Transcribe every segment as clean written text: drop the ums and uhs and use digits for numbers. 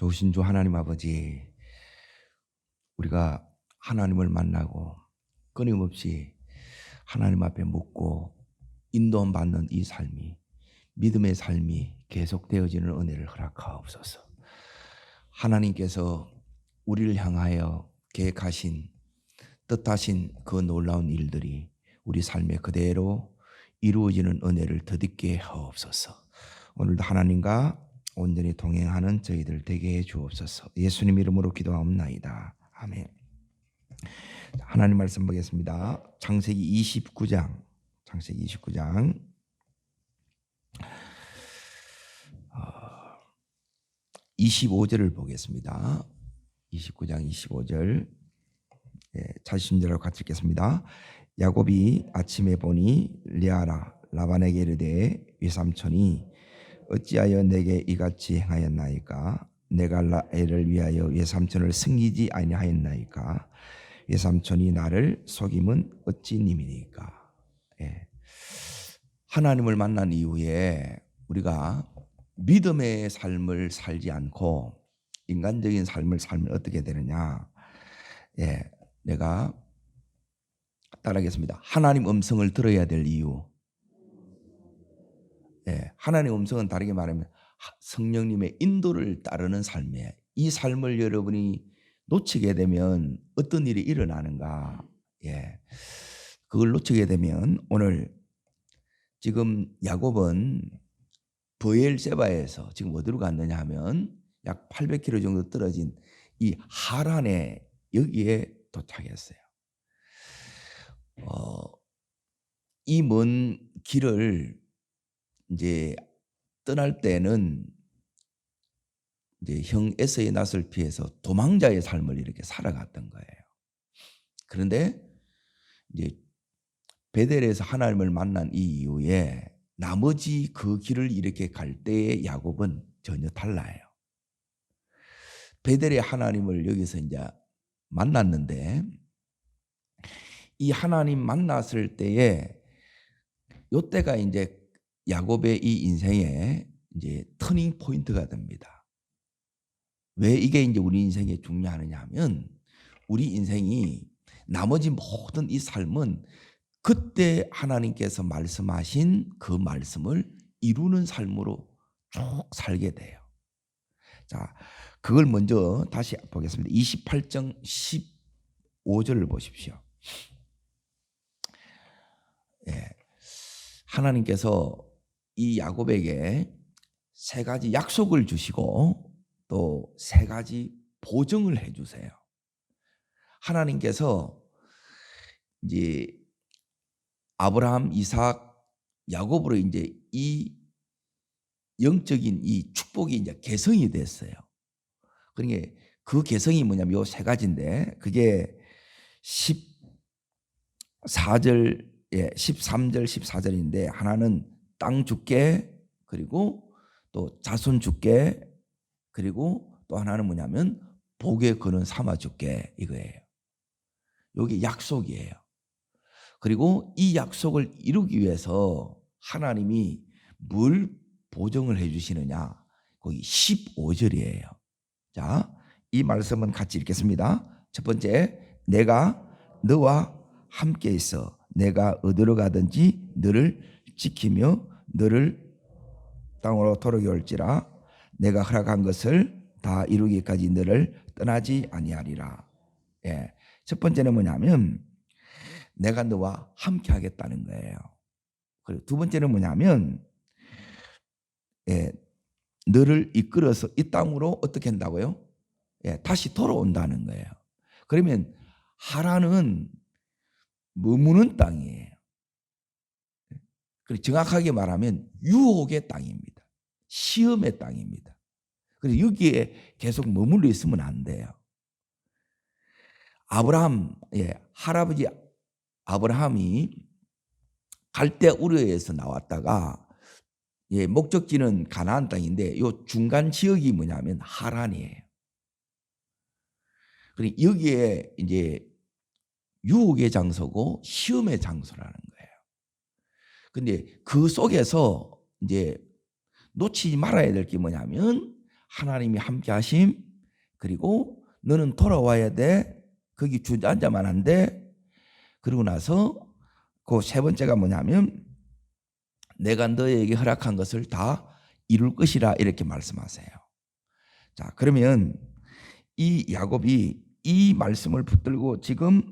좋으신 주 하나님 아버지, 우리가 하나님을 만나고 끊임없이 하나님 앞에 묻고 인도받는 이 삶이, 믿음의 삶이 계속되어지는 은혜를 허락하옵소서. 하나님께서 우리를 향하여 계획하신 뜻하신 그 놀라운 일들이 우리 삶에 그대로 이루어지는 은혜를 더디게 하옵소서. 오늘도 하나님과 온전히 동행하는 저희들 되게 해 주옵소서. 예수님 이름으로 기도하옵나이다. 아멘. 하나님 말씀 보겠습니다. 창세기 29장 25절을 보겠습니다. 29장 25절. 자신대로 같이 읽겠습니다. 야곱이 아침에 보니 레아라 라반에게 이르되 외삼촌이 어찌하여 내게 이같이 행하였나이까? 내가 라헬을 위하여 외삼촌을 승리지 아니하였나이까? 외삼촌이 나를 속임은 어찌 님이니까? 하나님을 만난 이후에 우리가 믿음의 삶을 살지 않고 인간적인 삶을 살면 어떻게 되느냐? 내가 따라하겠습니다. 하나님 음성을 들어야 될 이유. 하나님 음성은 다르게 말하면 성령님의 인도를 따르는 삶이에요. 이 삶을 여러분이 놓치게 되면 어떤 일이 일어나는가? 그걸 놓치게 되면 오늘 지금 야곱은 브엘세바에서 지금 어디로 갔느냐 하면 약 800km 정도 떨어진 이 하란에 여기에 도착했어요. 이 먼 길을 이제 떠날 때는 이제 형 에서의 낯을 피해서 도망자의 삶을 이렇게 살아갔던 거예요. 그런데 이제 베델에서 하나님을 만난 이 이후에 나머지 그 길을 이렇게 갈 때의 야곱은 전혀 달라요. 베델의 하나님을 여기서 이제 만났는데 이 하나님 만났을 때에 요때가 이제 야곱의 이 인생의 이제 터닝 포인트가 됩니다. 왜 이게 이제 우리 인생에 중요하느냐 하면 우리 인생이 나머지 모든 이 삶은 그때 하나님께서 말씀하신 그 말씀을 이루는 삶으로 쭉 살게 돼요. 자, 그걸 먼저 다시 보겠습니다. 28장 15절을 보십시오. 하나님께서 이 야곱에게 세 가지 약속을 주시고 또 세 가지 보증을 해 주세요. 하나님께서 이제 아브라함, 이삭, 야곱으로 이제 이 영적인 이 축복이 이제 개성이 됐어요. 그러니까 그 개성이 뭐냐면 요 세 가지인데 그게 13절, 14절인데 하나는 땅 주께, 그리고 또 자손 주께, 그리고 또 하나는 뭐냐면 복의 근원 삼아 주께, 이거예요. 여기 약속이에요. 그리고 이 약속을 이루기 위해서 하나님이 뭘 보증을 해 주시느냐? 거기 15절이에요. 자, 이 말씀은 같이 읽겠습니다. 첫 번째, 내가 너와 함께 있어 내가 어디로 가든지 너를 지키며 너를 땅으로 돌아오게 할지라 내가 허락한 것을 다 이루기까지 너를 떠나지 아니하리라. 첫 번째는 뭐냐면 내가 너와 함께 하겠다는 거예요. 그리고 두 번째는 뭐냐면 너를 이끌어서 이 땅으로 어떻게 한다고요? 다시 돌아온다는 거예요. 그러면 하란은 머무는 땅이에요. 그리고 정확하게 말하면 유혹의 땅입니다. 시험의 땅입니다. 그래서 여기에 계속 머물러 있으면 안 돼요. 아브라함, 할아버지 아브라함이 갈대 우르에서 나왔다가 목적지는 가나안 땅인데 요 중간 지역이 뭐냐면 하란이에요. 그리고 여기에 이제 유혹의 장소고 시험의 장소라는 거예요. 근데 그 속에서 이제 놓치지 말아야 될 게 뭐냐면 하나님이 함께 하심, 그리고 너는 돌아와야 돼. 거기 주저앉아만 안 돼. 그러고 나서 그 세 번째가 뭐냐면 내가 너에게 허락한 것을 다 이룰 것이라 이렇게 말씀하세요. 자, 그러면 이 야곱이 이 말씀을 붙들고 지금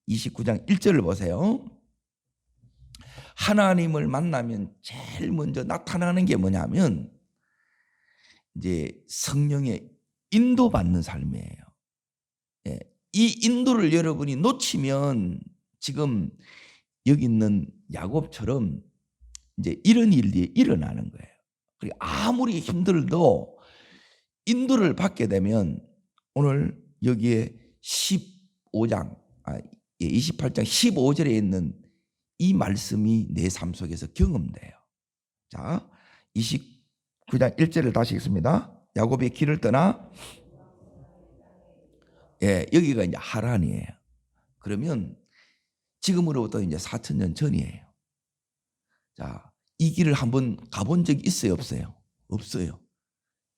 29장 1절을 보세요. 하나님을 만나면 제일 먼저 나타나는 게 뭐냐면 이제 성령의 인도받는 삶이에요. 예, 이 인도를 여러분이 놓치면 지금 여기 있는 야곱처럼 이제 이런 일이 일어나는 거예요. 그리고 아무리 힘들도 인도를 받게 되면 오늘 여기에 28장 15절에 있는 이 말씀이 내 삶 속에서 경험돼요. 자, 29장 1절을 다시 읽습니다. 야곱이 길을 떠나, 여기가 이제 하란이에요. 그러면 지금으로부터 이제 4,000년 전이에요. 자, 이 길을 한번 가본 적이 있어요, 없어요? 없어요.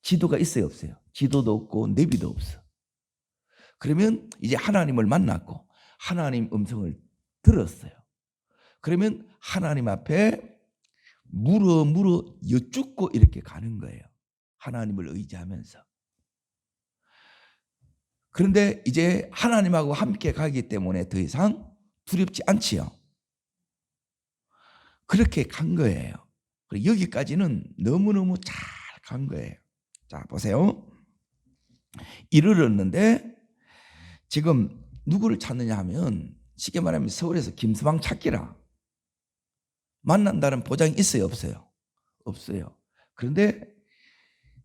지도가 있어요, 없어요? 지도도 없고 내비도 없어. 그러면 이제 하나님을 만났고 하나님 음성을 들었어요. 그러면 하나님 앞에 물어 여쭙고 이렇게 가는 거예요. 하나님을 의지하면서. 그런데 이제 하나님하고 함께 가기 때문에 더 이상 두렵지 않지요. 그렇게 간 거예요. 그리고 여기까지는 너무너무 잘 간 거예요. 자, 보세요. 이르렀는데 지금 누구를 찾느냐 하면 쉽게 말하면 서울에서 김서방 찾기라. 만난다는 보장이 있어요, 없어요? 없어요. 그런데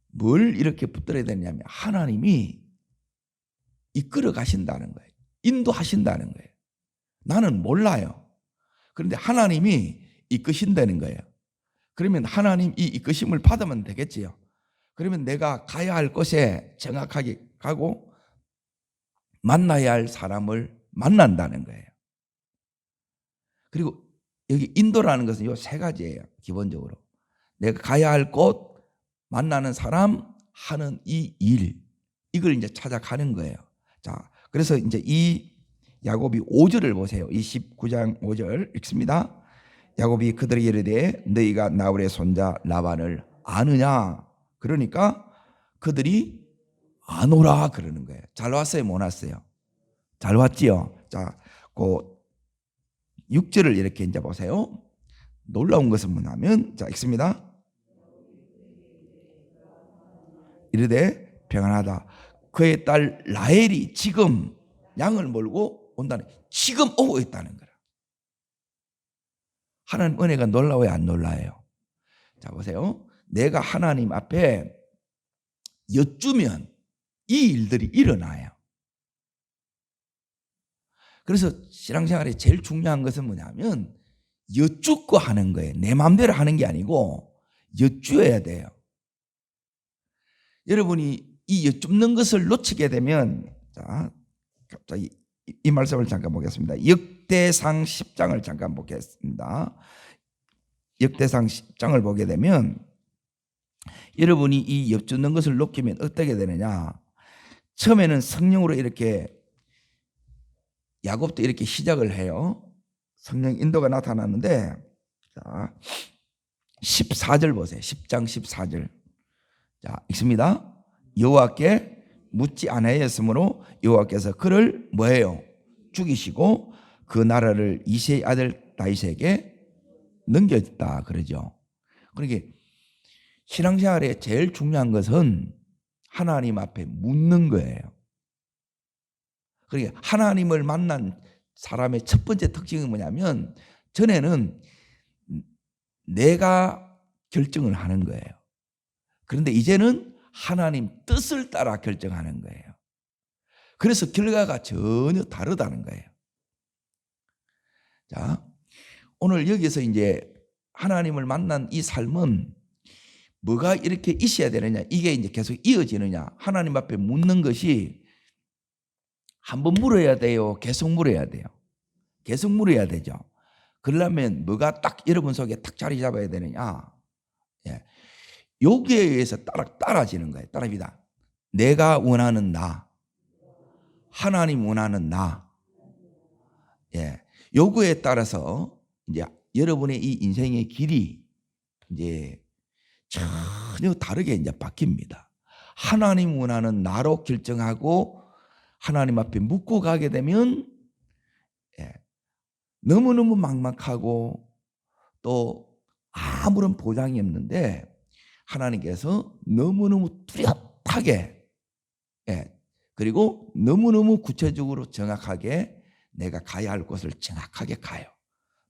뭘 이렇게 붙들어야 되냐면 하나님이 이끌어 가신다는 거예요. 인도하신다는 거예요. 나는 몰라요. 그런데 하나님이 이끄신다는 거예요. 그러면 하나님 이 이끄심을 받으면 되겠지요. 그러면 내가 가야 할 곳에 정확하게 가고 만나야 할 사람을 만난다는 거예요. 그리고 여기 인도라는 것은 이 세 가지예요. 기본적으로 내가 가야 할 곳, 만나는 사람, 하는 이 일, 이걸 이제 찾아가는 거예요. 자, 그래서 이제 이 야곱이 5절을 보세요. 29장 5절 읽습니다. 야곱이 그들에게 이르되 너희가 나홀의 손자 라반을 아느냐? 그러니까 그들이 안 오라 그러는 거예요. 잘 왔어요, 못 왔어요? 잘 왔지요. 자, 그 6절을 이렇게 이제 보세요. 놀라운 것은 뭐냐면, 자, 읽습니다. 이르되 평안하다. 그의 딸 라헬이 지금 양을 몰고 온다는, 지금 오고 있다는 거라. 하나님 은혜가 놀라워요, 안 놀라요? 자, 보세요. 내가 하나님 앞에 여쭈면 이 일들이 일어나요. 그래서 신앙생활에 제일 중요한 것은 뭐냐면 여쭙고 하는 거예요. 내 마음대로 하는 게 아니고 여쭈어야 돼요. 여러분이 이 여쭙는 것을 놓치게 되면, 자, 갑자기 이 말씀을 잠깐 보겠습니다. 역대상 10장을 잠깐 보겠습니다. 역대상 10장을 보게 되면 여러분이 이 여쭙는 것을 놓치면 어떻게 되느냐. 처음에는 성령으로 이렇게 야곱도 이렇게 시작을 해요. 성령 인도가 나타났는데, 자, 14절 보세요. 10장 14절. 자, 읽습니다. 여호와께 묻지 아니하였으므로 여호와께서 그를 뭐예요? 죽이시고 그 나라를 이새의 아들 다윗에게 넘겼다 그러죠. 그러니까 신앙생활에 제일 중요한 것은 하나님 앞에 묻는 거예요. 그러니까 하나님을 만난 사람의 첫 번째 특징은 뭐냐면 전에는 내가 결정을 하는 거예요. 그런데 이제는 하나님 뜻을 따라 결정하는 거예요. 그래서 결과가 전혀 다르다는 거예요. 자, 오늘 여기서 이제 하나님을 만난 이 삶은 뭐가 이렇게 있어야 되느냐, 이게 이제 계속 이어지느냐, 하나님 앞에 묻는 것이 한번 물어야 돼요? 계속 물어야 돼요? 계속 물어야 되죠. 그러려면 뭐가 딱 여러분 속에 탁 자리 잡아야 되느냐? 예. 여기에 의해서 따라지는 거예요. 따라합니다. 내가 원하는 나, 하나님 원하는 나. 예. 요거에 따라서 이제 여러분의 이 인생의 길이 이제 전혀 다르게 이제 바뀝니다. 하나님 원하는 나로 결정하고 하나님 앞에 묻고 가게 되면 너무너무 막막하고 또 아무런 보장이 없는데 하나님께서 너무너무 뚜렷하게 그리고 너무너무 구체적으로 정확하게 내가 가야 할 곳을 정확하게 가요.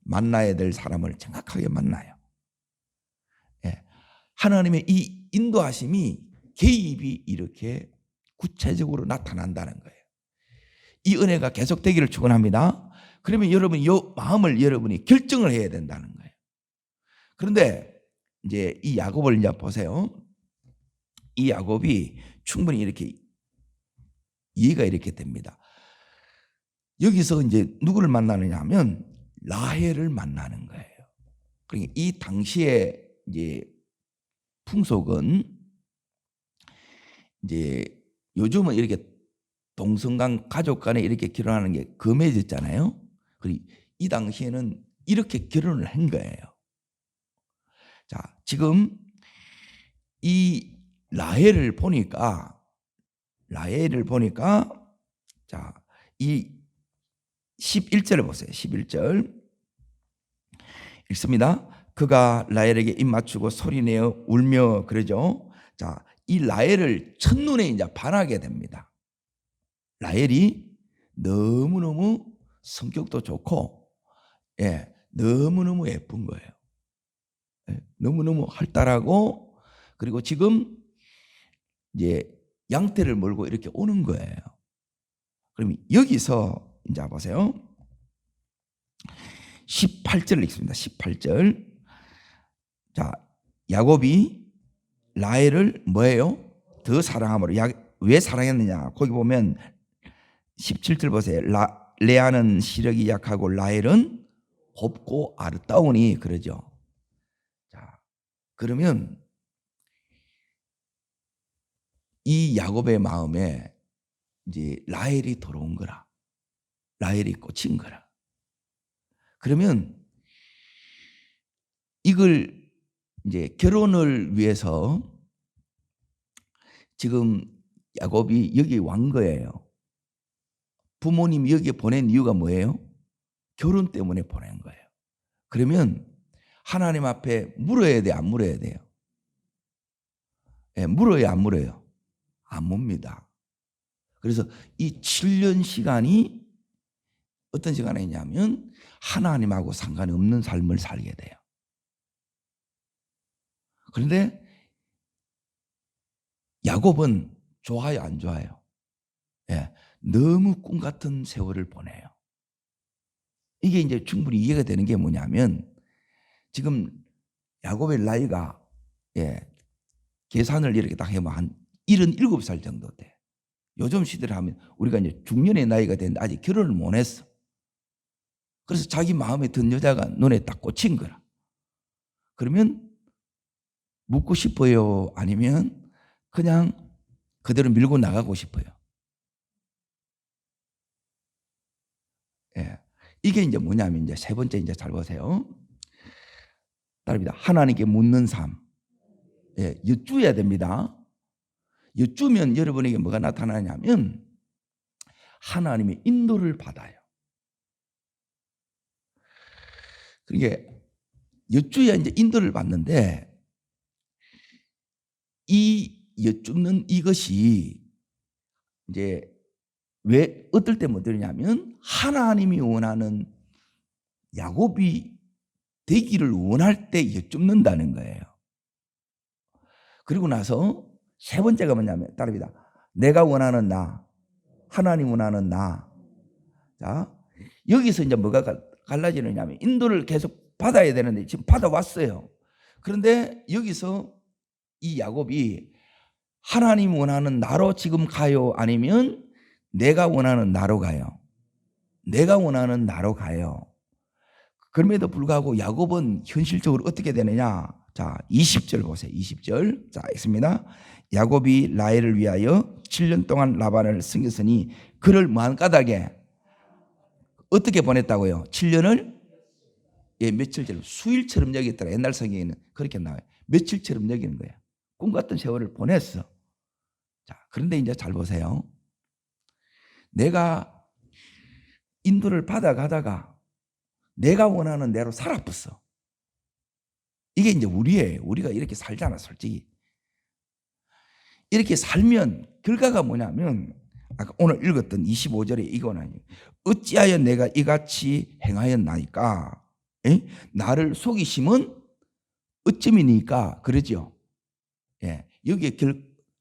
만나야 될 사람을 정확하게 만나요. 하나님의 이 인도하심이 개입이 이렇게 구체적으로 나타난다는 거예요. 이 은혜가 계속되기를 축원합니다. 그러면 여러분이 이 마음을 여러분이 결정을 해야 된다는 거예요. 그런데 이제 이 야곱을 이제 보세요. 이 야곱이 충분히 이렇게 이해가 이렇게 됩니다. 여기서 이제 누구를 만나느냐 하면 라헬을 만나는 거예요. 그러니까 이 당시에 이제 풍속은 이제 요즘은 이렇게 동성간 가족 간에 이렇게 결혼하는 게 금해졌잖아요. 그리고 이 당시에는 이렇게 결혼을 한 거예요. 자, 지금 이 라헬을 보니까 자, 이 11절을 보세요. 11절 읽습니다. 그가 라헬에게 입 맞추고 소리내어 울며 그러죠. 자, 이 라헬을 첫눈에 이제 반하게 됩니다. 라헬이 너무너무 성격도 좋고 너무너무 예쁜 거예요. 너무너무 활달하고 그리고 지금 이제 양떼를 몰고 이렇게 오는 거예요. 그럼 여기서 이제 보세요. 18절을 읽습니다. 18절. 자, 야곱이 라헬을 뭐예요? 더 사랑함으로. 왜 사랑했느냐? 거기 보면 17절 보세요. 레아는 시력이 약하고 라헬은 곱고 아름다우니 그러죠. 자, 그러면 이 야곱의 마음에 이제 라헬이 들어온 거라. 라헬이 꽂힌 거라. 그러면 이걸 이제 결혼을 위해서 지금 야곱이 여기 완 거예요. 부모님이 여기에 보낸 이유가 뭐예요? 결혼 때문에 보낸 거예요. 그러면 하나님 앞에 물어야 돼, 안 물어야 돼요? 물어요, 안 물어요? 안 묻니다. 그래서 이 7년 시간이 어떤 시간이냐면 하나님하고 상관이 없는 삶을 살게 돼요. 그런데 야곱은 좋아요, 안 좋아요? 너무 꿈 같은 세월을 보내요. 이게 이제 충분히 이해가 되는 게 뭐냐면 지금 야곱의 나이가 계산을 이렇게 딱 해보면 한 77살 정도 돼. 요즘 시대를 하면 우리가 이제 중년의 나이가 됐는데 아직 결혼을 못 했어. 그래서 자기 마음에 든 여자가 눈에 딱 꽂힌 거라. 그러면 묻고 싶어요? 아니면 그냥 그대로 밀고 나가고 싶어요? 이게 이제 뭐냐면 이제 세 번째 이제 잘 보세요. 따릅니다. 하나님께 묻는 삶. 여쭈어야 됩니다. 여쭈면 여러분에게 뭐가 나타나냐면 하나님의 인도를 받아요. 그게 여쭈어야 이제 인도를 받는데 이 여쭈는 이것이 이제 왜 어떨 때 못 되냐면 하나님이 원하는 야곱이 되기를 원할 때 여쭙는다는 거예요. 그리고 나서 세 번째가 뭐냐면 따릅니다. 내가 원하는 나, 하나님 원하는 나. 자, 여기서 이제 뭐가 갈라지느냐면 인도를 계속 받아야 되는데 지금 받아왔어요. 그런데 여기서 이 야곱이 하나님 원하는 나로 지금 가요? 아니면 내가 원하는 나로 가요? 내가 원하는 나로 가요. 그럼에도 불구하고 야곱은 현실적으로 어떻게 되느냐? 자, 20절 보세요. 20절. 자, 있습니다. 야곱이 라헬을 위하여 7년 동안 라반을 섬겼으니 그를 무한 까닭에 어떻게 보냈다고요? 7년을 며칠처럼 수일처럼 여겼더라. 옛날 성경에는 그렇게 나와요. 며칠처럼 여기는 거예요. 꿈 같은 세월을 보냈어. 자, 그런데 이제 잘 보세요. 내가 인도를 받아가다가 내가 원하는 대로 살아봤어. 이게 이제 우리가 이렇게 살잖아, 솔직히. 이렇게 살면 결과가 뭐냐면 아까 오늘 읽었던 25절에 이거는 어찌하여 내가 이같이 행하였나이까? 나를 속이심은 어찌미니까? 그러죠. 예, 여기에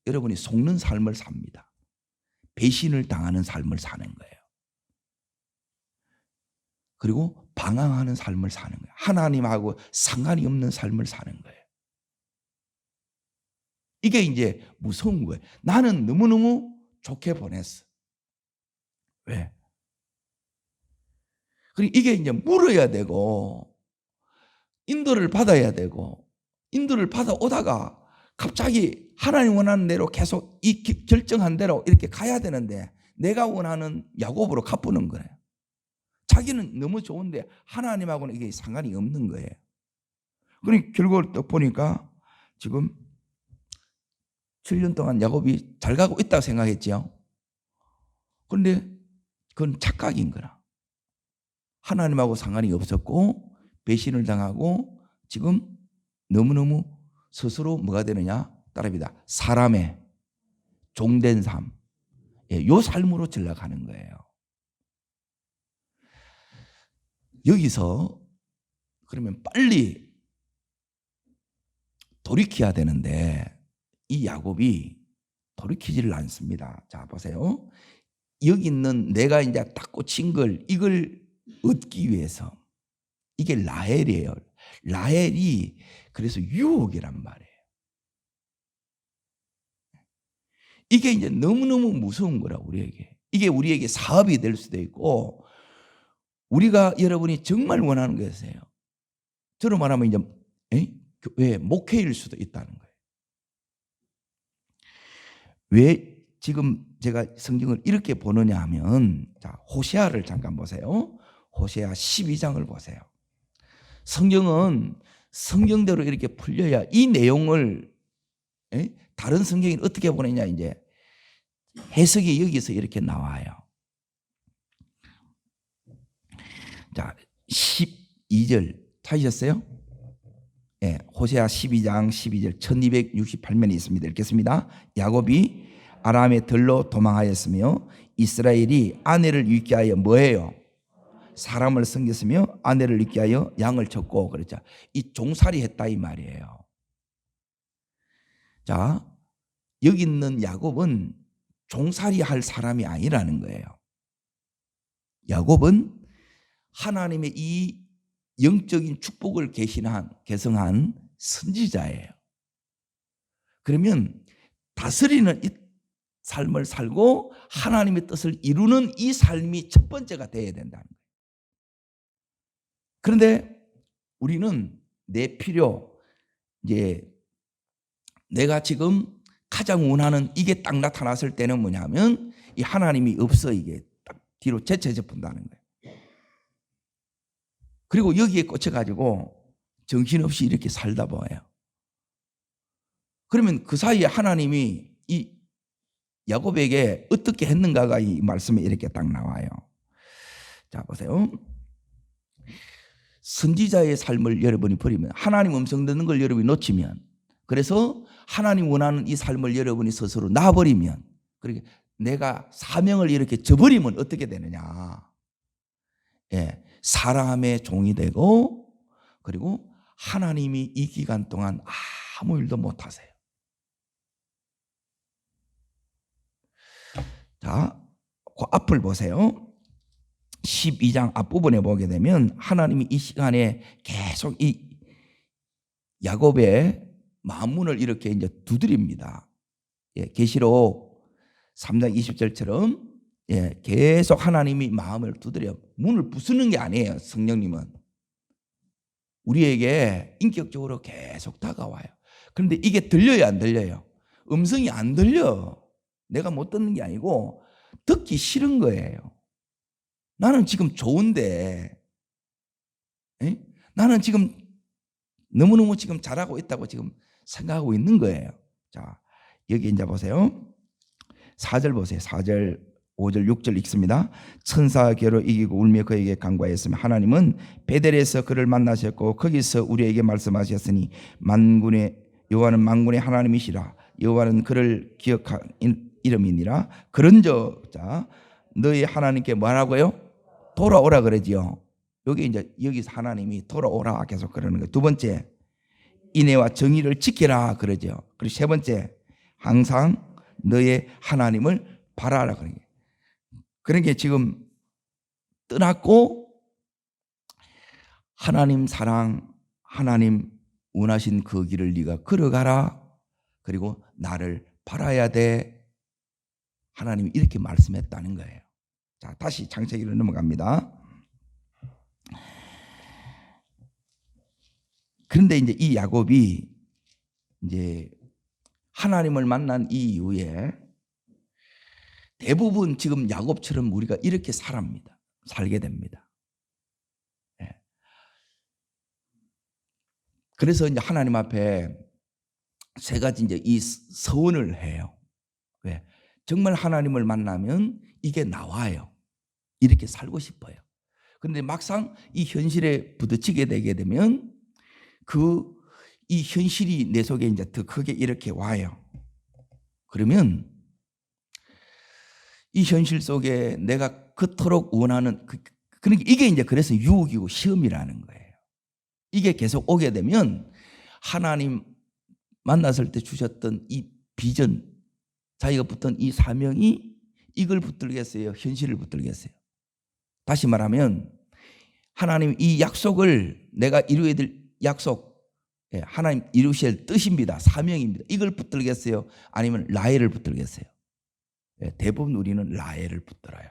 여러분이 속는 삶을 삽니다. 배신을 당하는 삶을 사는 거예요. 그리고 방황하는 삶을 사는 거예요. 하나님하고 상관이 없는 삶을 사는 거예요. 이게 이제 무서운 거예요. 나는 너무너무 좋게 보냈어. 왜? 그리고 이게 이제 물어야 되고 인도를 받아야 되고 인도를 받아오다가 갑자기 하나님 원하는 대로 계속 이 결정한 대로 이렇게 가야 되는데 내가 원하는 야곱으로 가쁘는 거예요. 자기는 너무 좋은데 하나님하고는 이게 상관이 없는 거예요. 그러니까 결국을 또 보니까 지금 7년 동안 야곱이 잘 가고 있다고 생각했죠. 그런데 그건 착각인 거라. 하나님하고 상관이 없었고 배신을 당하고 지금 너무너무 스스로 뭐가 되느냐? 따라합니다. 사람의 종된 삶. 요 삶으로 전락하는 거예요. 여기서 그러면 빨리 돌이켜야 되는데 이 야곱이 돌이키지를 않습니다. 자, 보세요. 여기 있는 내가 이제 딱 꽂힌 걸 이걸 얻기 위해서 이게 라헬이에요. 라헬이 그래서 유혹이란 말이에요. 이게 이제 너무너무 무서운 거라 우리에게. 이게 우리에게 사업이 될 수도 있고 우리가 여러분이 정말 원하는 것이에요. 저로 말하면 이제 왜 목회일 수도 있다는 거예요. 왜 지금 제가 성경을 이렇게 보느냐 하면 자, 호세아를 잠깐 보세요. 호세아 12장을 보세요. 성경은 성경대로 이렇게 풀려야 이 내용을 다른 성경이 어떻게 보느냐 이제 해석이 여기서 이렇게 나와요. 자, 12절 찾으셨어요? 네, 호세아 12장 12절 1268면에 있습니다. 읽겠습니다. 야곱이 아람의 들로 도망하였으며 이스라엘이 아내를 잃게 하여 뭐예요? 사람을 섬겼으며 아내를 잃게 하여 양을 쳤고 그랬죠. 이 종살이 했다 이 말이에요. 자, 여기 있는 야곱은 종살이 할 사람이 아니라는 거예요. 야곱은 하나님의 이 영적인 축복을 계승한 선지자예요. 그러면 다스리는 이 삶을 살고 하나님의 뜻을 이루는 이 삶이 첫 번째가 되어야 된다는 거예요. 그런데 우리는 내 필요, 이제 내가 지금 가장 원하는 이게 딱 나타났을 때는 뭐냐면 이 하나님이 없어 이게 딱 뒤로 제쳐져 본다는 거예요. 그리고 여기에 꽂혀가지고 정신없이 이렇게 살다 보아요. 그러면 그 사이에 하나님이 이 야곱에게 어떻게 했는가가 이 말씀에 이렇게 딱 나와요. 자, 보세요. 선지자의 삶을 여러분이 버리면 하나님 음성 듣는 걸 여러분이 놓치면 그래서 하나님 원하는 이 삶을 여러분이 스스로 놔버리면 그러니까 내가 사명을 이렇게 저버리면 어떻게 되느냐. 예, 사람의 종이 되고 그리고 하나님이 이 기간 동안 아무 일도 못 하세요. 자, 그 앞을 보세요. 12장 앞부분에 보게 되면 하나님이 이 시간에 계속 이 야곱의 마음문을 이렇게 이제 두드립니다. 예, 계시록 3장 20절처럼 예, 계속 하나님이 마음을 두드려 문을 부수는 게 아니에요. 성령님은 우리에게 인격적으로 계속 다가와요. 그런데 이게 들려요, 안 들려요? 음성이 안 들려. 내가 못 듣는 게 아니고 듣기 싫은 거예요. 나는 지금 좋은데, 에? 나는 지금 너무너무 지금 잘하고 있다고 지금 생각하고 있는 거예요. 자, 여기 이제 보세요. 4절 보세요. 4절, 5절, 6절 읽습니다. 천사계로 이기고 울며 그에게 간과했으며 하나님은 베델에서 그를 만나셨고 거기서 우리에게 말씀하셨으니 여호와는 만군의 하나님이시라. 여호와는 그를 기억한 이름이니라. 그런즉 자 너희 하나님께 뭐라고요? 돌아오라 그러지요. 여기 이제 여기서 하나님이 돌아오라 계속 그러는 거예요. 두 번째, 인애와 정의를 지키라 그러죠. 그리고 세 번째, 항상 너의 하나님을 바라라 그런 게. 그런 게 지금 떠났고 하나님 사랑, 하나님 원하신 그 길을 네가 걸어가라. 그리고 나를 바라야 돼. 하나님이 이렇게 말씀했다는 거예요. 자, 다시 창세기로 넘어갑니다. 그런데 이제 이 야곱이 이제 하나님을 만난 이 이후에 대부분 지금 야곱처럼 우리가 이렇게 살게 됩니다. 예. 그래서 이제 하나님 앞에 세 가지 이제 이 서원을 해요. 왜? 정말 하나님을 만나면 이게 나와요. 이렇게 살고 싶어요. 그런데 막상 이 현실에 부딪히게 되게 되면 이 현실이 내 속에 이제 더 크게 이렇게 와요. 그러면 이 현실 속에 내가 그토록 원하는 그러니까 이게 이제 그래서 유혹이고 시험이라는 거예요. 이게 계속 오게 되면 하나님 만났을 때 주셨던 이 비전, 자기가 붙던 이 사명이 이걸 붙들겠어요? 현실을 붙들겠어요? 다시 말하면 하나님 이 약속을 내가 이루어야 될 약속, 하나님 이루실 뜻입니다. 사명입니다. 이걸 붙들겠어요? 아니면 라헬을 붙들겠어요? 대부분 우리는 라헬을 붙들어요.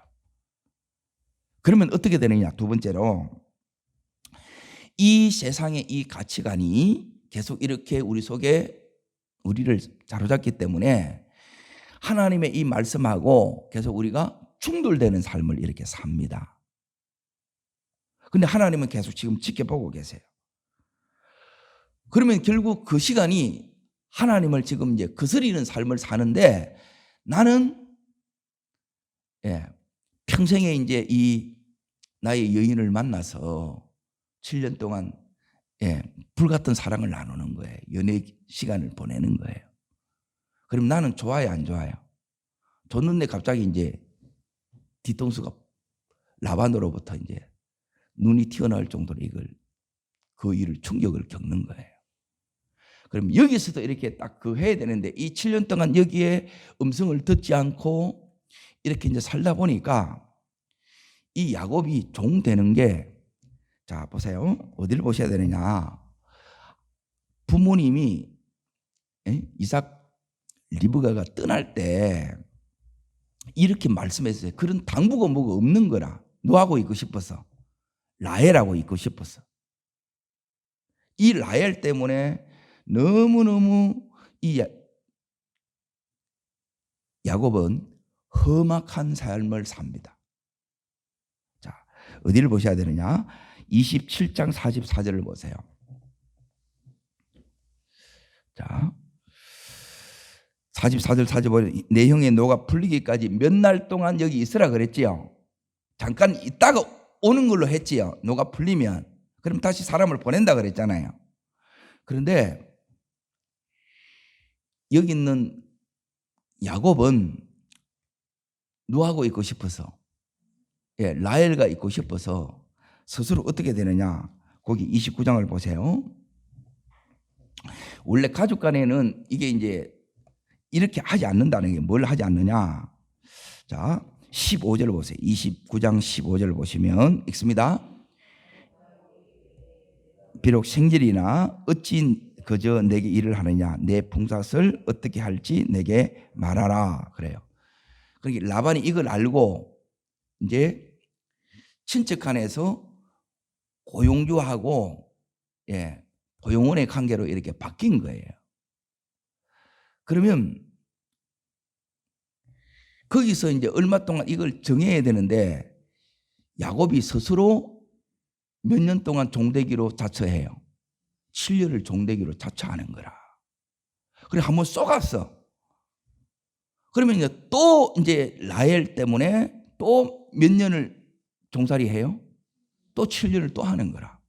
그러면 어떻게 되느냐? 두 번째로 이 세상의 이 가치관이 계속 이렇게 우리 속에 우리를 사로잡기 때문에 하나님의 이 말씀하고 계속 우리가 충돌되는 삶을 이렇게 삽니다. 근데 하나님은 계속 지금 지켜보고 계세요. 그러면 결국 그 시간이 하나님을 지금 이제 거스리는 삶을 사는데 나는 평생에 이제 이 나의 여인을 만나서 7년 동안 불같은 사랑을 나누는 거예요. 연애 시간을 보내는 거예요. 그럼 나는 좋아요, 안 좋아요? 줬는데 갑자기 이제 뒤통수가 라반으로부터 이제 눈이 튀어나올 정도로 그 일을 충격을 겪는 거예요. 그럼 여기서도 이렇게 딱 해야 되는데 이 7년 동안 여기에 음성을 듣지 않고 이렇게 이제 살다 보니까 이 야곱이 종 되는 게, 자 보세요. 어디를 보셔야 되느냐? 부모님이 이삭 리브가가 떠날 때 이렇게 말씀했어요. 그런 당부가 뭐가 없는 거라. 너하고 있고 싶어서, 라헬하고 있고 싶어서. 이 라헬 때문에 너무너무 이 야곱은 험악한 삶을 삽니다. 자, 어디를 보셔야 되느냐? 27장 44절을 보세요. 자, 44절 45절 내 형의 노가 풀리기까지 몇 날 동안 여기 있으라 그랬지요. 잠깐 있다가 오는 걸로 했지요. 노가 풀리면. 그럼 다시 사람을 보낸다 그랬잖아요. 그런데 여기 있는 야곱은 누하고 있고 싶어서, 라헬과 있고 싶어서 스스로 어떻게 되느냐? 거기 29장을 보세요. 원래 가족 간에는 이게 이제 이렇게 하지 않는다는 게 뭘 하지 않느냐? 자, 15절 보세요. 29장 15절 보시면 읽습니다. 비록 생질이나 어찌 그저 내게 일을 하느냐? 내 풍사를 어떻게 할지 내게 말하라. 그래요. 그러니까 라반이 이걸 알고 이제 친척간에서 고용주하고 포용원의 관계로 이렇게 바뀐 거예요. 그러면 거기서 이제 얼마 동안 이걸 정해야 되는데 야곱이 스스로 몇 년 동안 종되기로 자처해요. 7년을 종되기로 자처하는 거라. 그래 한번 쏘갔어. 그러면 이제 라헬 때문에 또 몇 년을 종살이 해요? 또 7년을 또 하는 거라.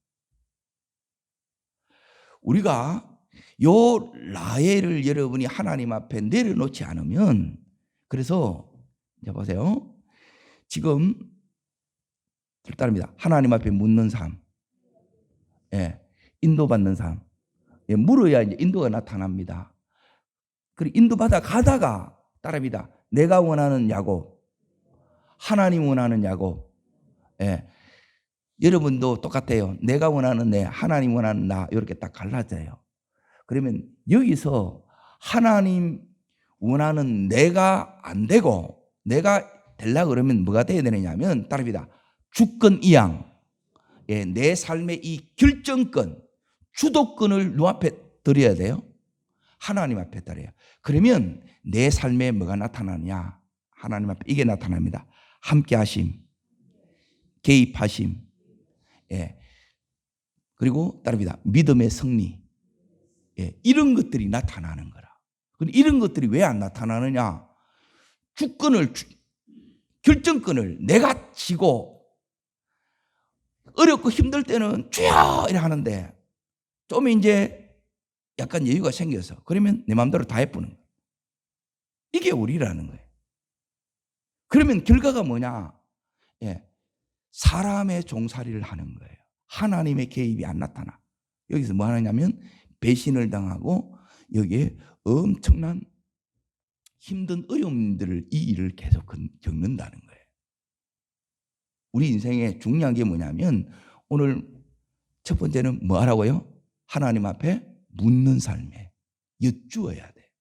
우리가 요 라헬을 여러분이 하나님 앞에 내려놓지 않으면, 그래서 이제 보세요. 지금 따릅니다. 하나님 앞에 묻는 삶, 인도받는 삶, 물어야 이제 인도가 나타납니다. 그리고 인도받아 가다가 따릅니다. 내가 원하는 야곱, 하나님 원하는 야곱. 여러분도 똑같아요. 내가 원하는 내, 하나님 원하는 나, 이렇게 딱 갈라져요. 그러면 여기서 하나님 원하는 내가 안 되고 내가 되려고 그러면 뭐가 돼야 되느냐면 따릅니다. 주권 이양, 내 삶의 이 결정권, 주도권을 눈앞에 드려야 돼요. 하나님 앞에 드려요. 그러면 내 삶에 뭐가 나타나느냐? 하나님 앞에 이게 나타납니다. 함께하심, 개입하심, 그리고 따릅니다. 믿음의 승리, 이런 것들이 나타나는 거라. 그런데 이런 것들이 왜 안 나타나느냐? 주권을, 결정권을 내가 지고 어렵고 힘들 때는 주여 이래 하는데 좀 이제 약간 여유가 생겨서 그러면 내 마음대로 다 해보는 거예요. 이게 우리라는 거예요. 그러면 결과가 뭐냐? 사람의 종살이를 하는 거예요. 하나님의 개입이 안 나타나. 여기서 뭐 하느냐면 배신을 당하고 여기에 엄청난 힘든 어려움들을, 이 일을 계속 겪는다는 거예요. 우리 인생에 중요한 게 뭐냐면 오늘 첫 번째는 뭐 하라고요? 하나님 앞에 묻는 삶에 여쭈어야 돼.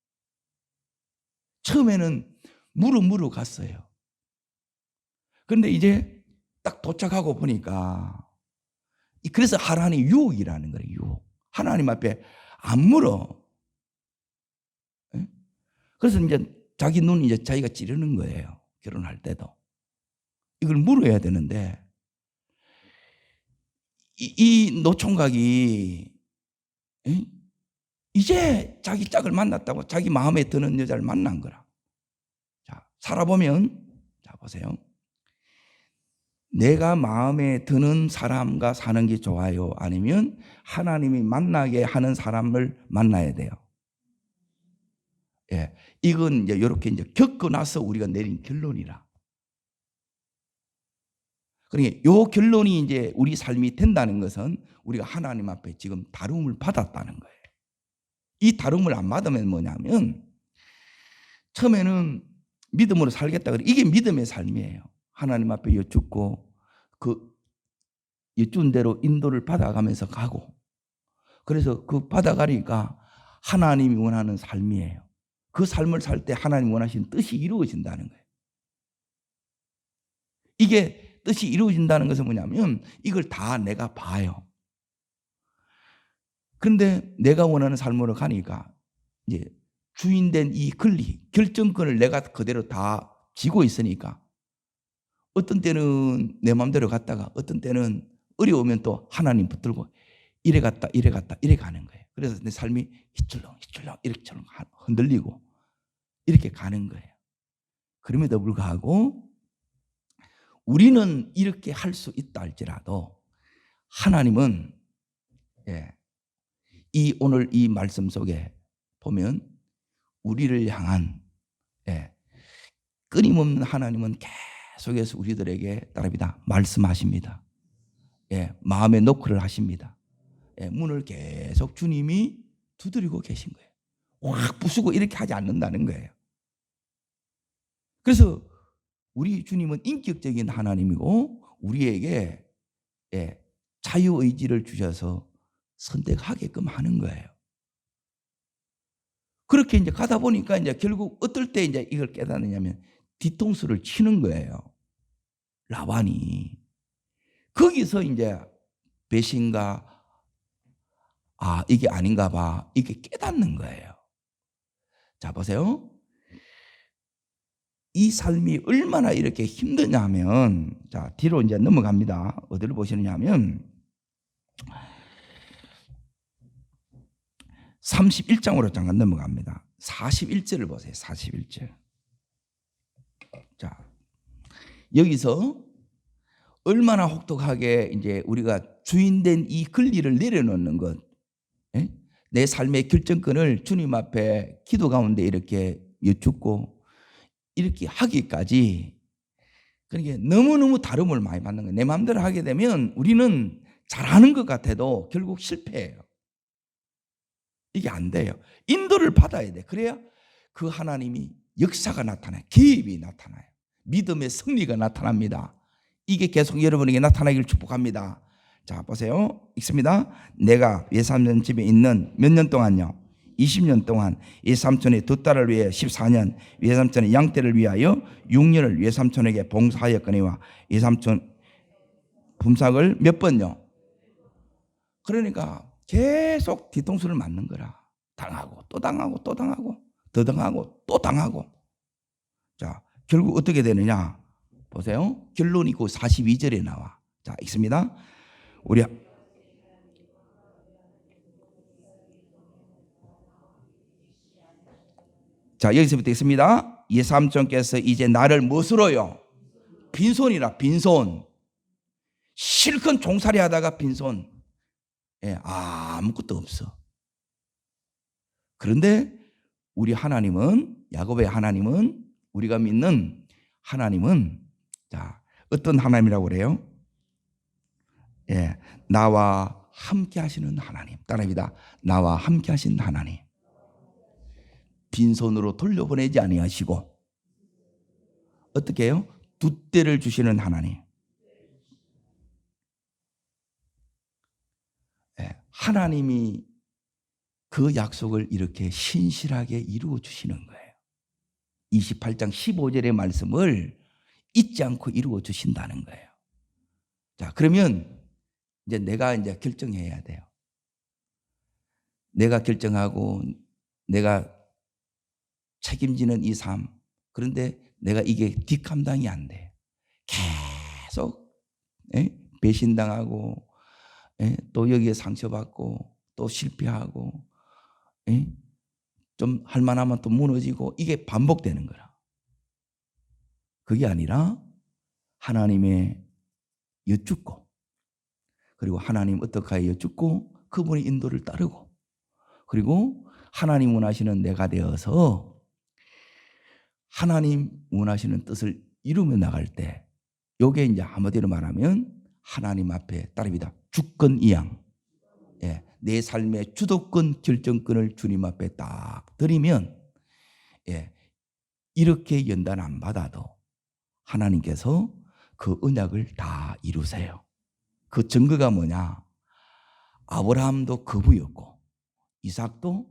처음에는 물어 갔어요. 그런데 이제 딱 도착하고 보니까, 그래서 하나님 유혹이라는 거예요. 유혹. 하나님 앞에 안 물어. 그래서 이제 자기 눈 이제 자기가 찌르는 거예요. 결혼할 때도. 이걸 물어야 되는데, 이 노총각이 이제 자기 짝을 만났다고 자기 마음에 드는 여자를 만난 거라. 자, 살아보면, 자, 보세요. 내가 마음에 드는 사람과 사는 게 좋아요? 아니면 하나님이 만나게 하는 사람을 만나야 돼요? 이건 이제 이렇게 이제 겪고 나서 우리가 내린 결론이라. 그러니까 이 결론이 이제 우리 삶이 된다는 것은 우리가 하나님 앞에 지금 다룸을 받았다는 거예요. 이 다룸을 안 받으면 뭐냐면 처음에는 믿음으로 살겠다 그래. 이게 믿음의 삶이에요. 하나님 앞에 여쭙고 그 여쭌 대로 인도를 받아가면서 가고, 그래서 그 받아가니까 하나님이 원하는 삶이에요. 그 삶을 살 때 하나님 원하시는 뜻이 이루어진다는 거예요. 이게 뜻이 이루어진다는 것은 뭐냐면 이걸 다 내가 봐요. 그런데 내가 원하는 삶으로 가니까 이제 주인된 이 권리, 결정권을 내가 그대로 다 쥐고 있으니까 어떤 때는 내 마음대로 갔다가 어떤 때는 어려우면 또 하나님 붙들고 이래 갔다 이래 갔다 이래 가는 거예요. 그래서 내 삶이 휘철렁 이렇게 흔들리고 이렇게 가는 거예요. 그럼에도 불구하고 우리는 이렇게 할 수 있다 할지라도 하나님은 이 오늘 이 말씀 속에 보면 우리를 향한 끊임없는 하나님은 계속해서 우리들에게 따릅니다. 말씀하십니다. 마음의 노크를 하십니다. 문을 계속 주님이 두드리고 계신 거예요. 확 부수고 이렇게 하지 않는다는 거예요. 그래서 우리 주님은 인격적인 하나님이고 우리에게 자유의지를 주셔서 선택하게끔 하는 거예요. 그렇게 이제 가다 보니까 이제 결국 어떨 때 이제 이걸 깨닫느냐면 뒤통수를 치는 거예요. 라반이. 거기서 이제 배신과 아, 이게 아닌가 봐. 이게 깨닫는 거예요. 자, 보세요. 이 삶이 얼마나 이렇게 힘드냐 하면, 자, 뒤로 이제 넘어갑니다. 어디를 보시느냐 하면, 31장으로 잠깐 넘어갑니다. 41절을 보세요. 41절. 자, 여기서 얼마나 혹독하게 이제 우리가 주인된 이 권리를 내려놓는 것, 예? 내 삶의 결정권을 주님 앞에 기도 가운데 이렇게 여쭙고 이렇게 하기까지, 그러니까 너무너무 다름을 많이 받는 거예요. 내 마음대로 하게 되면 우리는 잘하는 것 같아도 결국 실패해요. 이게 안 돼요. 인도를 받아야 돼. 그래야 그 하나님이 역사가 나타나요. 개입이 나타나요. 믿음의 승리가 나타납니다. 이게 계속 여러분에게 나타나기를 축복합니다. 자, 보세요. 읽습니다. 내가 외삼촌 집에 있는 몇 년 동안요? 20년 동안 외삼촌의 두 딸을 위해 14년, 외삼촌의 양떼를 위하여 6년을 외삼촌에게 봉사하였거니와 외삼촌 품삯을 몇 번요? 그러니까 계속 뒤통수를 맞는 거라. 당하고 또 당하고 또 당하고 더 당하고 또 당하고. 자, 결국 어떻게 되느냐? 보세요. 결론이 그 42절에 나와. 자, 읽습니다. 우리 자, 여기서부터 읽습니다. 예삼촌께서 이제 나를 무엇으로요? 빈손이라. 빈손. 실컷 종살이 하다가 빈손. 예, 아무것도 없어. 그런데 우리 하나님은, 야곱의 하나님은, 우리가 믿는 하나님은, 자, 어떤 하나님이라고 그래요? 예, 나와 함께 하시는 하나님. 따라합니다. 나와 함께 하신 하나님. 빈손으로 돌려보내지 아니하시고 어떻게 해요? 두 때를 주시는 하나님. 예, 하나님이 그 약속을 이렇게 신실하게 이루어 주시는 거예요. 28장 15절의 말씀을 잊지 않고 이루어 주신다는 거예요. 자, 그러면 이제 내가 이제 결정해야 돼요. 내가 결정하고 내가 책임지는 이 삶. 그런데 내가 이게 뒷감당이 안 돼. 계속 배신당하고 또 여기에 상처받고 또 실패하고 좀 할만하면 또 무너지고 이게 반복되는 거라. 그게 아니라 하나님의 여쭙고 그리고 하나님 어떻게 하여 여쭙고 그분의 인도를 따르고 그리고 하나님 원하시는 내가 되어서 하나님 원하시는 뜻을 이루며 나갈 때 요게 이제 한마디로 말하면 하나님 앞에 따릅니다. 주권이양. 예, 내 삶의 주도권 결정권을 주님 앞에 딱 드리면 예, 이렇게 연단 안 받아도 하나님께서 그 언약을 다 이루세요. 그 증거가 뭐냐? 아브라함도 거부였고 이삭도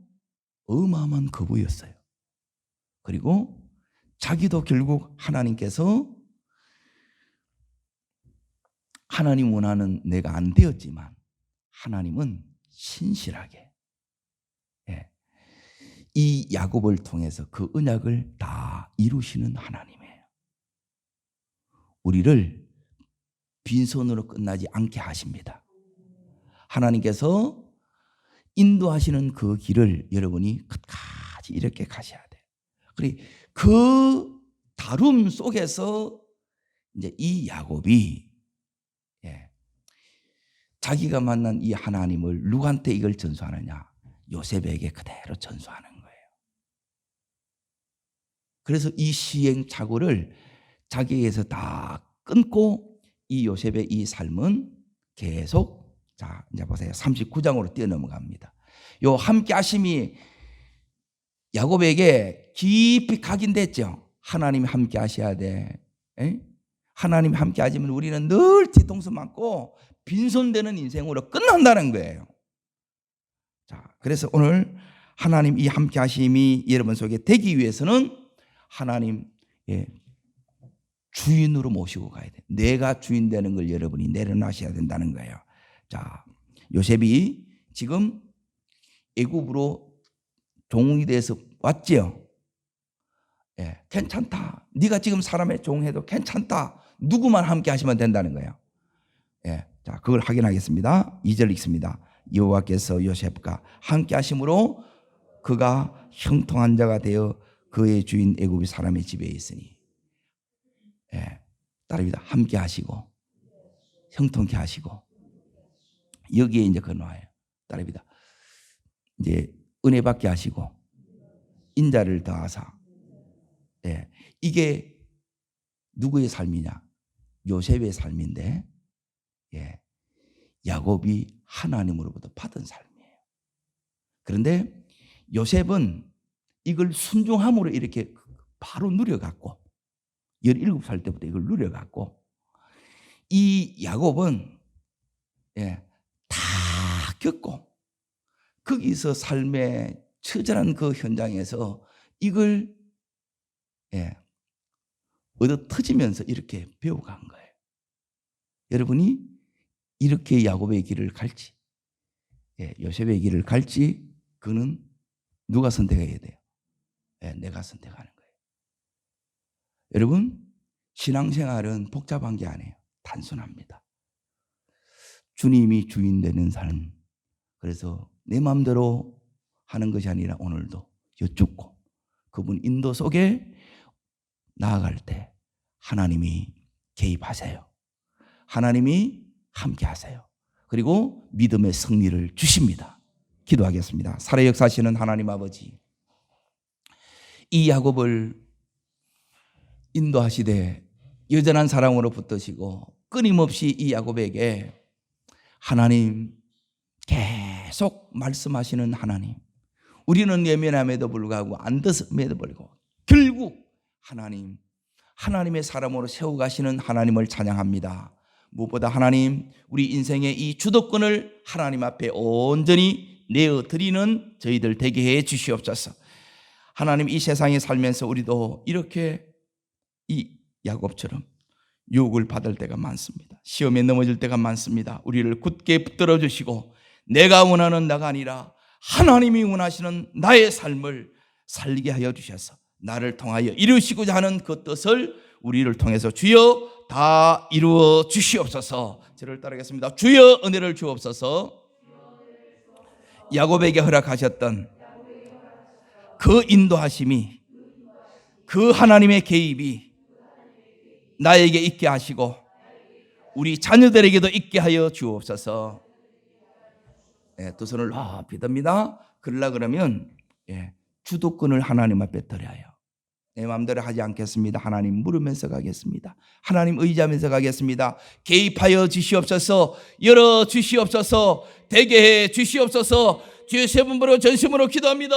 어마어마한 거부였어요. 그리고 자기도 결국 하나님께서 하나님 원하는 내가 안 되었지만 하나님은 신실하게 이 야곱을 통해서 그 언약을 다 이루시는 하나님이에요. 우리를 빈손으로 끝나지 않게 하십니다. 하나님께서 인도하시는 그 길을 여러분이 끝까지 이렇게 가셔야 돼요. 그리고 그 다름 속에서 이제 이 야곱이 자기가 만난 이 하나님을 누구한테 이걸 전수하느냐? 요셉에게 그대로 전수하는 거예요. 그래서 이 시행착오를 자기에게서 다 끊고 이 요셉의 이 삶은 계속 자 이제 보세요. 39장으로 뛰어넘어갑니다. 요 함께 하심이 야곱에게 깊이 각인됐죠. 하나님이 함께 하셔야 돼. 하나님이 함께 하시면 우리는 늘 뒤통수 맞고 빈손되는 인생으로 끝난다는 거예요. 자, 그래서 오늘 하나님 이 함께 하심이 여러분 속에 되기 위해서는 하나님 주인으로 모시고 가야 돼. 내가 주인 되는 걸 여러분이 내려놔셔야 된다는 거예요. 자, 요셉이 지금 애굽으로 종이 돼서 왔지요. 예, 괜찮다. 네가 지금 사람의 종해도 괜찮다. 누구만 함께 하시면 된다는 거예요. 예, 자, 그걸 확인하겠습니다. 2절 읽습니다. 여호와께서 요셉과 함께 하심으로 그가 형통한 자가 되어 그의 주인 애굽의 사람의 집에 있으니. 예, 따릅니다. 함께 하시고 형통케 하시고 여기에 이제 건화해요. 따릅니다. 이제 은혜 받게 하시고 인자를 더하사. 예, 이게 누구의 삶이냐? 요셉의 삶인데, 예, 야곱이 하나님으로부터 받은 삶이에요. 그런데 요셉은 이걸 순종함으로 이렇게 바로 누려갖고 17살 때부터 이걸 누려갖고 이 야곱은, 예, 다 겪고 거기서 삶의 처절한 그 현장에서 이걸, 예, 얻어 터지면서 이렇게 배워간 거예요. 여러분이 이렇게 야곱의 길을 갈지, 예, 요셉의 길을 갈지, 그는 누가 선택해야 돼요? 예, 내가 선택하는 거예요. 여러분, 신앙생활은 복잡한 게 아니에요. 단순합니다. 주님이 주인 되는 삶. 그래서 내 마음대로 하는 것이 아니라 오늘도 여쭙고 그분 인도 속에 나아갈 때 하나님이 개입하세요. 하나님이 함께 하세요. 그리고 믿음의 승리를 주십니다. 기도하겠습니다. 살아 역사하시는 하나님 아버지, 이 야곱을 인도하시되 여전한 사랑으로 붙드시고 끊임없이 이 야곱에게 하나님 계속 말씀하시는 하나님, 우리는 예민함에도 불구하고 안 듣음에도 불구하고 결국 하나님의 사람으로 세워가시는 하나님을 찬양합니다. 무엇보다 하나님, 우리 인생의 이 주도권을 하나님 앞에 온전히 내어드리는 저희들 되게 해 주시옵소서. 하나님, 이 세상에 살면서 우리도 이렇게 이 야곱처럼 유혹을 받을 때가 많습니다. 시험에 넘어질 때가 많습니다. 우리를 굳게 붙들어 주시고 내가 원하는 나가 아니라 하나님이 원하시는 나의 삶을 살게 하여 주셔서 나를 통하여 이루시고자 하는 그 뜻을 우리를 통해서 주여 다 이루어 주시옵소서. 저를 따르겠습니다. 주여 은혜를 주옵소서. 야곱에게 허락하셨던 그 인도하심이, 그 하나님의 개입이 나에게 있게 하시고 우리 자녀들에게도 있게 하여 주옵소서. 예, 두 손을 높이 듭니다. 그러려 그러면, 예, 주도권을 하나님 앞에 드려요. 내 마음대로 하지 않겠습니다. 하나님 물으면서 가겠습니다. 하나님 의지하면서 가겠습니다. 개입하여 주시옵소서. 열어 주시옵소서. 되게 해 주시옵소서. 주의 세 분으로 전심으로 기도합니다.